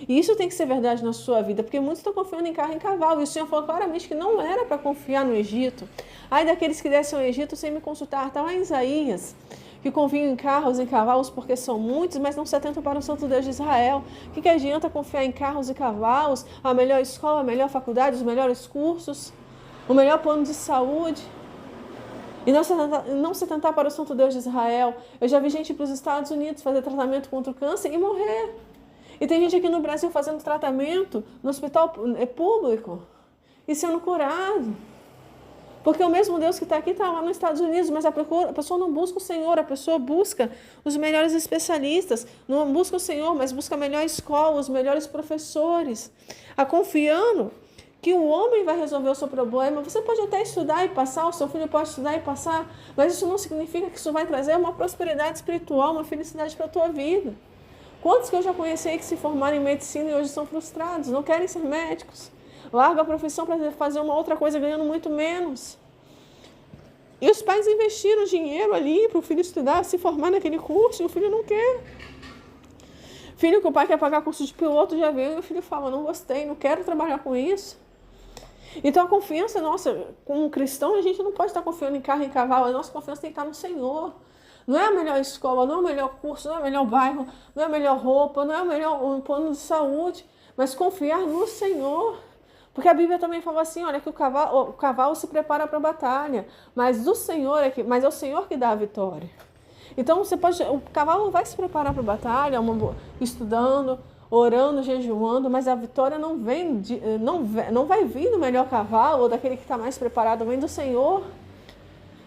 [SPEAKER 1] E isso tem que ser verdade na sua vida, porque muitos estão confiando em carro e em cavalo. E o Senhor falou claramente que não era para confiar no Egito. Ai daqueles que descem ao Egito sem me consultar. Está lá em Isaías. Que confiam em carros e cavalos porque são muitos, mas não se atentam para o Santo Deus de Israel. O que adianta confiar em carros e cavalos, a melhor escola, a melhor faculdade, os melhores cursos, o melhor plano de saúde? E não se atentar para o Santo Deus de Israel. Eu já vi gente ir para os Estados Unidos fazer tratamento contra o câncer e morrer. E tem gente aqui no Brasil fazendo tratamento no hospital público e sendo curado. Porque o mesmo Deus que está aqui está lá nos Estados Unidos, mas a pessoa não busca o Senhor, a pessoa busca os melhores especialistas, não busca o Senhor, mas busca a melhor escola, os melhores professores, confiando que o homem vai resolver o seu problema. Você pode até estudar e passar, o seu filho pode estudar e passar, mas isso não significa que isso vai trazer uma prosperidade espiritual, uma felicidade para a tua vida. Quantos que eu já conheci que se formaram em medicina e hoje são frustrados, não querem ser médicos? Larga a profissão para fazer uma outra coisa ganhando muito menos. E os pais investiram dinheiro ali para o filho estudar, se formar naquele curso, e o filho não quer. Filho que o pai quer pagar curso de piloto, já veio e o filho fala, não gostei, não quero trabalhar com isso. Então a confiança nossa, como cristão, a gente não pode estar confiando em carro e cavalo, a nossa confiança tem que estar no Senhor. Não é a melhor escola, não é o melhor curso, não é o melhor bairro, não é a melhor roupa, não é o melhor plano de saúde, mas confiar no Senhor. Porque a Bíblia também fala assim, olha, que o cavalo se prepara para a batalha, mas é o Senhor que dá a vitória. Então o cavalo vai se preparar para a batalha, estudando, orando, jejuando, mas a vitória não vai vir do melhor cavalo ou daquele que está mais preparado, vem do Senhor.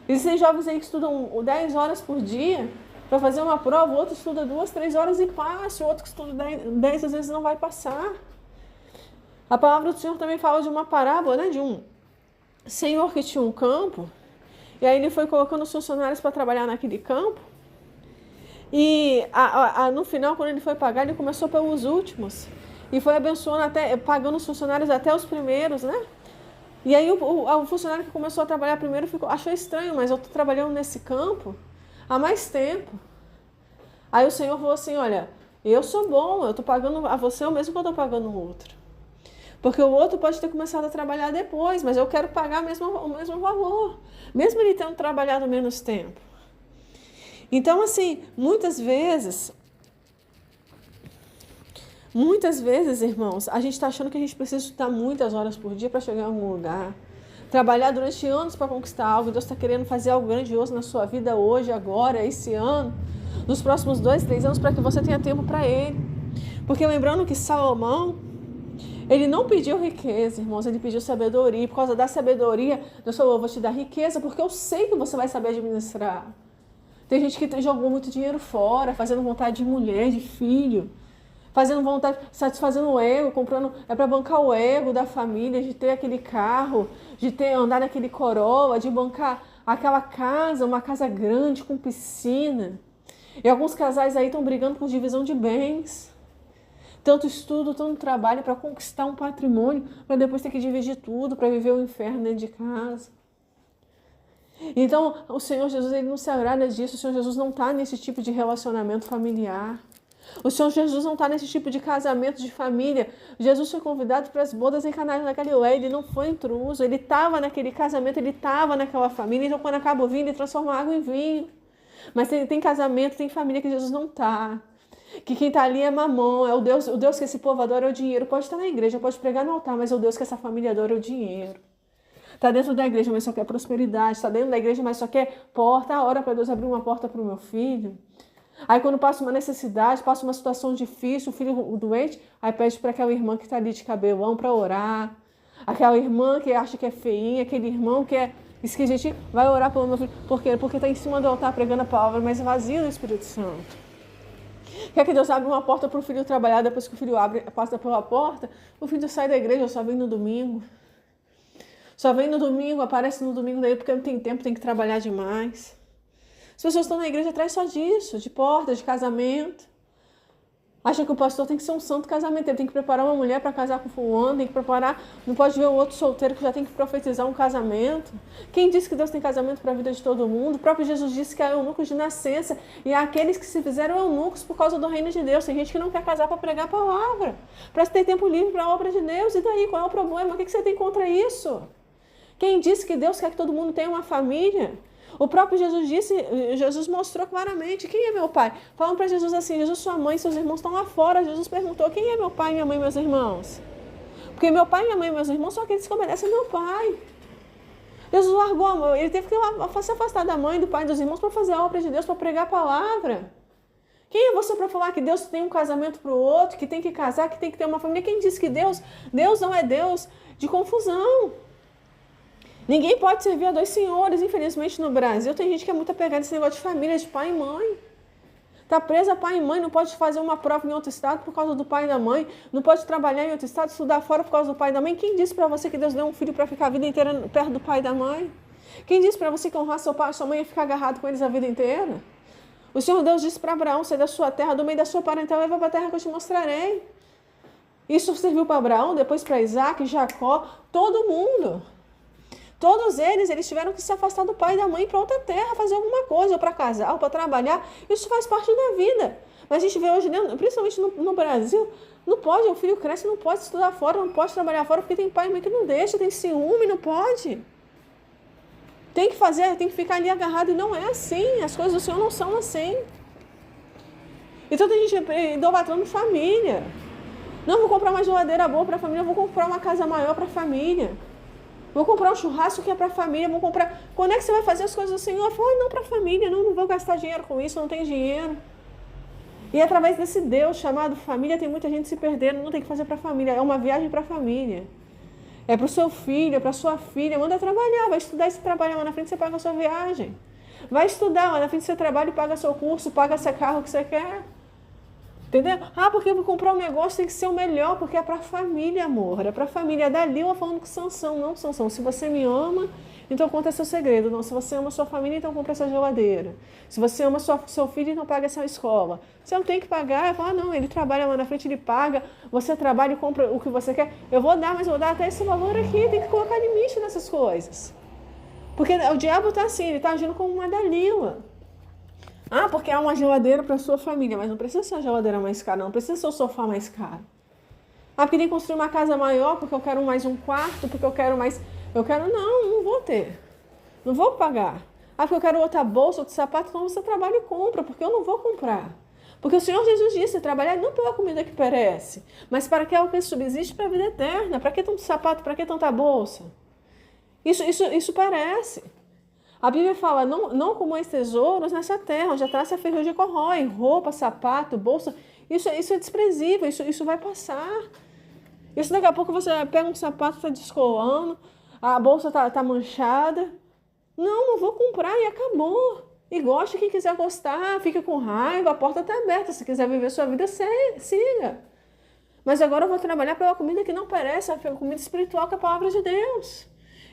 [SPEAKER 1] Existem jovens aí que estudam 10 horas por dia para fazer uma prova, o outro estuda 2, 3 horas e passa, o outro que estuda 10 às vezes não vai passar. A palavra do Senhor também fala de uma parábola, né, de um senhor que tinha um campo, e aí ele foi colocando os funcionários para trabalhar naquele campo, e no final, quando ele foi pagar, ele começou pelos últimos, e foi abençoando, pagando os funcionários até os primeiros, né? E aí o funcionário que começou a trabalhar primeiro achou estranho, mas eu estou trabalhando nesse campo há mais tempo. Aí o Senhor falou assim, olha, eu sou bom, eu estou pagando a você o mesmo que eu estou pagando o outro. Porque o outro pode ter começado a trabalhar depois, mas eu quero pagar o mesmo valor, mesmo ele tendo trabalhado menos tempo. Então, assim, muitas vezes, irmãos, a gente está achando que a gente precisa estudar muitas horas por dia para chegar em algum lugar. Trabalhar durante anos para conquistar algo. Deus está querendo fazer algo grandioso na sua vida hoje, agora, esse ano, nos próximos 2, 3 anos, para que você tenha tempo para Ele. Porque lembrando que Salomão, ele não pediu riqueza, irmãos, ele pediu sabedoria. E por causa da sabedoria, Deus falou, eu vou te dar riqueza, porque eu sei que você vai saber administrar. Tem gente que jogou muito dinheiro fora, fazendo vontade de mulher, de filho, fazendo vontade, satisfazendo o ego, comprando, é para bancar o ego da família, de ter aquele carro, de ter andar naquele Corolla, de bancar aquela casa, uma casa grande com piscina. E alguns casais aí estão brigando por divisão de bens. Tanto estudo, tanto trabalho para conquistar um patrimônio, para depois ter que dividir tudo, para viver o inferno dentro de casa. Então, o Senhor Jesus, ele não se agrada disso. O Senhor Jesus não está nesse tipo de relacionamento familiar. O Senhor Jesus não está nesse tipo de casamento de família. Jesus foi convidado para as bodas em Caná da Galileia. Ele não foi intruso. Ele estava naquele casamento, ele estava naquela família. Então, quando acaba o vinho, ele transforma a água em vinho. Mas tem casamento, tem família que Jesus não está. Que quem está ali é mamão, é o Deus que esse povo adora é o dinheiro. Pode estar na igreja, pode pregar no altar, mas é o Deus que essa família adora é o dinheiro. Está dentro da igreja, mas só quer prosperidade. Está dentro da igreja, mas só quer porta. Ora para Deus abrir uma porta para o meu filho. Aí quando passa uma necessidade, passa uma situação difícil, o filho doente, aí pede para aquela irmã que está ali de cabelão para orar. Aquela irmã que acha que é feinha, aquele irmão que é esquisitinho, vai orar pelo meu filho. Por quê? Porque está em cima do altar pregando a palavra, mas vazio do Espírito Santo. Quer que Deus abra uma porta para o filho trabalhar, depois que o filho passa pela porta, o filho sai da igreja, só vem no domingo. Só vem no domingo, aparece no domingo daí porque não tem tempo, tem que trabalhar demais. As pessoas estão na igreja atrás só disso, de porta, de casamento. Acha que o pastor tem que ser um santo casamento, ele tem que preparar uma mulher para casar com fulano, tem que preparar, não pode ver o outro solteiro que já tem que profetizar um casamento. Quem disse que Deus tem casamento para a vida de todo mundo? O próprio Jesus disse que há eunucos de nascença e há aqueles que se fizeram eunucos por causa do reino de Deus. Tem gente que não quer casar para pregar a palavra, para ter tempo livre para a obra de Deus. E daí, qual é o problema? O que você tem contra isso? Quem disse que Deus quer que todo mundo tenha uma família? O próprio Jesus mostrou claramente, quem é meu pai? Falam para Jesus assim, Jesus, sua mãe e seus irmãos estão lá fora. Jesus perguntou, quem é meu pai, minha mãe e meus irmãos? Porque meu pai, minha mãe e meus irmãos são aqueles que obedecem ao meu pai. Jesus largou a mão, ele teve que se afastar da mãe, do pai e dos irmãos para fazer a obra de Deus, para pregar a palavra. Quem é você para falar que Deus tem um casamento para o outro, que tem que casar, que tem que ter uma família? Quem disse que Deus não é Deus de confusão? Ninguém pode servir a dois senhores, infelizmente no Brasil. Tem gente que é muito apegada a esse negócio de família, de pai e mãe. Está presa a pai e mãe, não pode fazer uma prova em outro estado por causa do pai e da mãe. Não pode trabalhar em outro estado, estudar fora por causa do pai e da mãe. Quem disse para você que Deus deu um filho para ficar a vida inteira perto do pai e da mãe? Quem disse para você que honrar seu pai e sua mãe é ficar agarrado com eles a vida inteira? O Senhor Deus disse para Abraão, sai da sua terra, do meio da sua parentela, e vai para a terra que eu te mostrarei. Isso serviu para Abraão, depois para Isaac, Jacó, todo mundo. Todos eles tiveram que se afastar do pai e da mãe para outra terra, fazer alguma coisa, ou para casar, ou para trabalhar. Isso faz parte da vida. Mas a gente vê hoje, principalmente no Brasil, não pode, o filho cresce, não pode estudar fora, não pode trabalhar fora, porque tem pai e mãe que não deixa, tem ciúme, não pode. Tem que fazer, tem que ficar ali agarrado, e não é assim. As coisas do Senhor não são assim. Então tem gente idolatrando família. Não, vou comprar uma geladeira boa para a família, vou comprar uma casa maior para a família. Vou comprar um churrasco que é para a família, vou comprar... Quando é que você vai fazer as coisas do Senhor? Fala, não, para a família, não vou gastar dinheiro com isso, não tem dinheiro. E através desse Deus chamado família, tem muita gente se perdendo, não tem que fazer para a família, é uma viagem para a família. É para o seu filho, é para a sua filha, manda trabalhar, vai estudar esse trabalho lá na frente, você paga a sua viagem. Vai estudar lá na frente, você trabalha e paga seu curso, paga seu carro que você quer. Entendeu? Ah, porque eu vou comprar um negócio, tem que ser o melhor, porque é pra família, amor. É pra família. Dali eu falando com Sansão, não, Sansão. Se você me ama, então conta seu segredo. Não, se você ama sua família, então compra essa geladeira. Se você ama seu filho, então paga essa escola. Você não tem que pagar, eu falo, não, ele trabalha lá na frente, ele paga, você trabalha e compra o que você quer. Eu vou dar, mas vou dar até esse valor aqui, tem que colocar limite nessas coisas. Porque o diabo tá assim, ele tá agindo como uma Dalila. Ah, porque há uma geladeira para sua família, mas não precisa ser a geladeira mais cara, não precisa ser o sofá mais caro. Ah, porque tem que construir uma casa maior, porque eu quero mais um quarto, porque eu quero mais... não vou ter. Não vou pagar. Ah, porque eu quero outra bolsa, outro sapato, então você trabalha e compra, porque eu não vou comprar. Porque o Senhor Jesus disse, trabalhar não pela comida que perece, mas para que algo que subsiste para a vida eterna. Para que tanto sapato, para que tanta bolsa? Isso parece. A Bíblia fala, não comais tesouros nessa terra, onde a traça e a ferrugem corrói, roupa, sapato, bolsa, isso é desprezível, isso vai passar. Isso daqui a pouco você pega um sapato, está descolando, a bolsa tá manchada. Não vou comprar e acabou. E goste quem quiser gostar, fica com raiva, a porta está aberta. Se quiser viver sua vida, siga. Mas agora eu vou trabalhar pela comida que não perece, a comida espiritual, que é a palavra de Deus.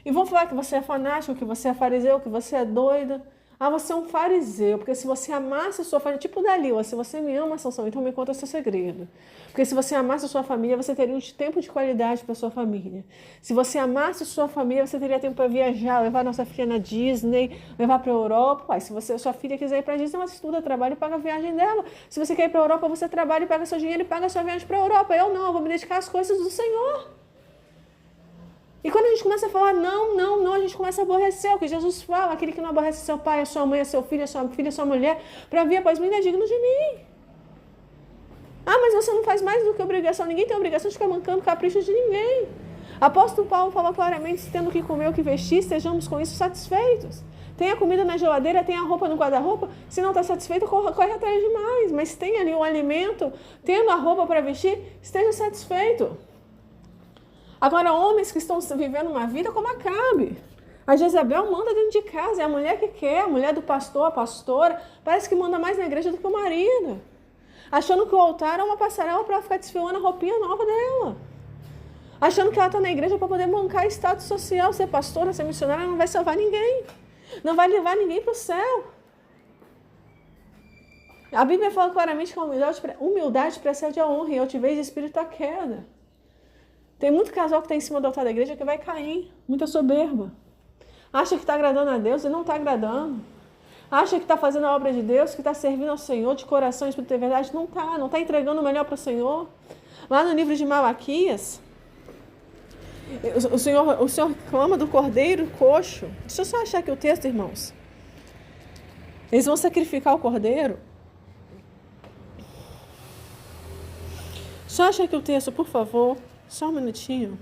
[SPEAKER 1] E vão falar que você é fanático, que você é fariseu, que você é doida. Ah, você é um fariseu, porque se você amasse a sua família, tipo Dalila, se você me ama, Sansão, então me conta seu segredo. Porque se você amasse a sua família, você teria um tempo de qualidade para a sua família. Se você amasse a sua família, você teria tempo para viajar, levar nossa filha na Disney, levar para a Europa. Pai, se sua filha quiser ir para a Disney, ela estuda, trabalha e paga a viagem dela. Se você quer ir para a Europa, você trabalha e paga seu dinheiro e paga a sua viagem para a Europa. Eu não, eu vou me dedicar às coisas do Senhor. E quando a gente começa a falar não, a gente começa a aborrecer o que Jesus fala, aquele que não aborrece seu pai, a sua mãe, a seu filho, a sua filha, a sua mulher, para vir após mim, não é digno de mim. Ah, mas você não faz mais do que obrigação, ninguém tem obrigação de ficar mancando caprichos de ninguém. Apóstolo Paulo fala claramente, tendo o que comer, o que vestir, estejamos com isso satisfeitos. Tem a comida na geladeira, tem a roupa no guarda-roupa, se não está satisfeito, corre atrás de mais, mas tem ali o alimento, tendo a roupa para vestir, esteja satisfeito. Agora, homens que estão vivendo uma vida como Acabe. A Jezabel manda dentro de casa, é a mulher que quer, a mulher do pastor, a pastora, parece que manda mais na igreja do que o marido. Achando que o altar é uma passarela para ficar desfilando a roupinha nova dela. Achando que ela está na igreja para poder mancar status social, ser pastora, ser missionária, não vai salvar ninguém. Não vai levar ninguém para o céu. A Bíblia fala claramente que a humildade precede a honra e a altivez de espírito a queda. Tem muito casal que está em cima do altar da igreja que vai cair, muita soberba. Acha que está agradando a Deus e não está agradando. Acha que está fazendo a obra de Deus, que está servindo ao Senhor de coração, espírito e verdade. Não está entregando o melhor para o Senhor. Lá no livro de Malaquias, o Senhor clama do cordeiro coxo. Deixa eu só achar aqui o texto, irmãos. Eles vão sacrificar o cordeiro. Só acha aqui o texto, por favor. Só um minutinho.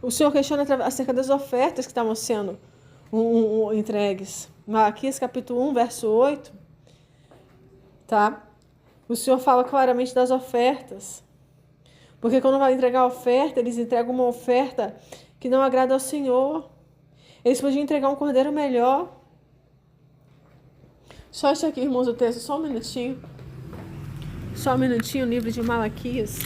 [SPEAKER 1] O Senhor questiona acerca das ofertas que estavam sendo entregues. Malaquias capítulo 1, verso 8. Tá? O Senhor fala claramente das ofertas. Porque quando vai entregar a oferta, eles entregam uma oferta que não agrada ao Senhor. Eles podiam entregar um cordeiro melhor. Só achar aqui, irmãos, o texto, só um minutinho. Só um minutinho, o livro de Malaquias.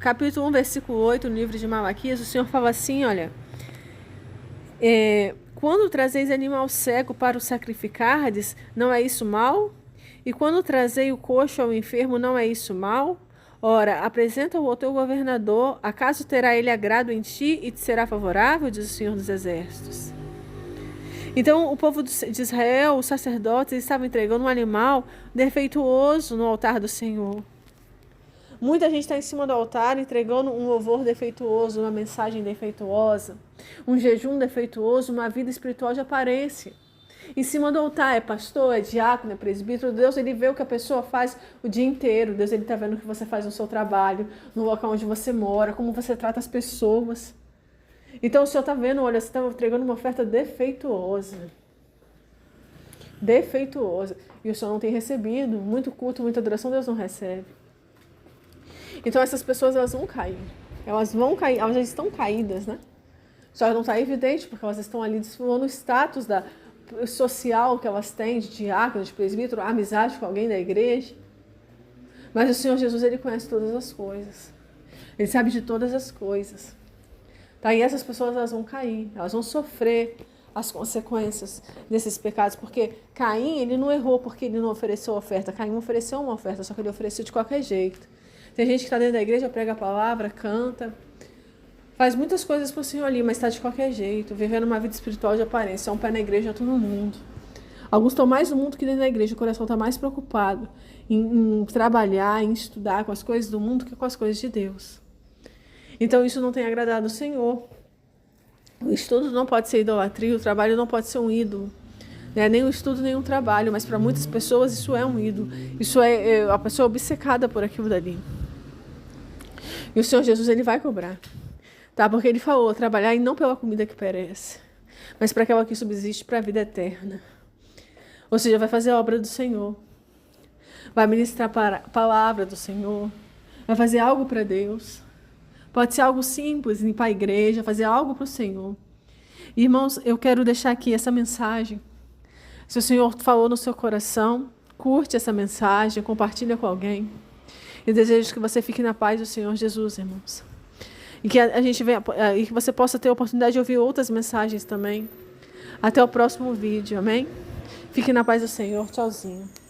[SPEAKER 1] Capítulo 1, versículo 8, no livro de Malaquias, o Senhor fala assim, olha... Quando trazeis animal cego para o sacrificardes, não é isso mal? E quando trazei o coxo ao enfermo, não é isso mal? Ora, apresenta-o ao teu governador, acaso terá ele agrado em ti e te será favorável, diz o Senhor dos Exércitos. Então, o povo de Israel, os sacerdotes, estavam entregando um animal defeituoso no altar do Senhor. Muita gente está em cima do altar entregando um louvor defeituoso, uma mensagem defeituosa, um jejum defeituoso, uma vida espiritual de aparência. Em cima do altar é pastor, é diácono, é presbítero. Deus, ele vê o que a pessoa faz o dia inteiro. Deus, ele está vendo o que você faz no seu trabalho, no local onde você mora, como você trata as pessoas. Então o Senhor está vendo, olha, você está entregando uma oferta defeituosa. Defeituosa. E o Senhor não tem recebido. Muito culto, muita adoração, Deus não recebe. Então essas pessoas, elas vão cair. Elas vão cair, elas já estão caídas, né? Só não está evidente, porque elas estão ali desfilando o status social que elas têm, de diácono, de presbítero, amizade com alguém da igreja. Mas o Senhor Jesus, ele conhece todas as coisas. Ele sabe de todas as coisas. Tá? E essas pessoas, elas vão cair, elas vão sofrer as consequências desses pecados, porque Caim, ele não errou porque ele não ofereceu oferta. Caim ofereceu uma oferta, só que ele ofereceu de qualquer jeito. Tem gente que está dentro da igreja, prega a palavra, canta, faz muitas coisas para o Senhor ali, mas está de qualquer jeito, vivendo uma vida espiritual de aparência, é um pé na igreja, outro no mundo. Alguns estão mais no mundo que dentro da igreja, o coração está mais preocupado em trabalhar, em estudar com as coisas do mundo que com as coisas de Deus. Então isso não tem agradado o Senhor. O estudo não pode ser idolatria, o trabalho não pode ser um ídolo. Nem o estudo, nem o trabalho, mas para muitas pessoas isso é um ídolo. Isso é a pessoa obcecada por aquilo dali. E o Senhor Jesus, ele vai cobrar. Tá? Porque ele falou, trabalhar e não pela comida que perece, mas para aquela que subsiste para a vida eterna. Ou seja, vai fazer a obra do Senhor. Vai ministrar a palavra do Senhor. Vai fazer algo para Deus. Pode ser algo simples, limpar a igreja, fazer algo para o Senhor. Irmãos, eu quero deixar aqui essa mensagem. Se o Senhor falou no seu coração, curte essa mensagem, compartilha com alguém. Eu desejo que você fique na paz do Senhor Jesus, irmãos. E que a gente venha, e que você possa ter a oportunidade de ouvir outras mensagens também. Até o próximo vídeo, amém? Fique na paz do Senhor. Tchauzinho.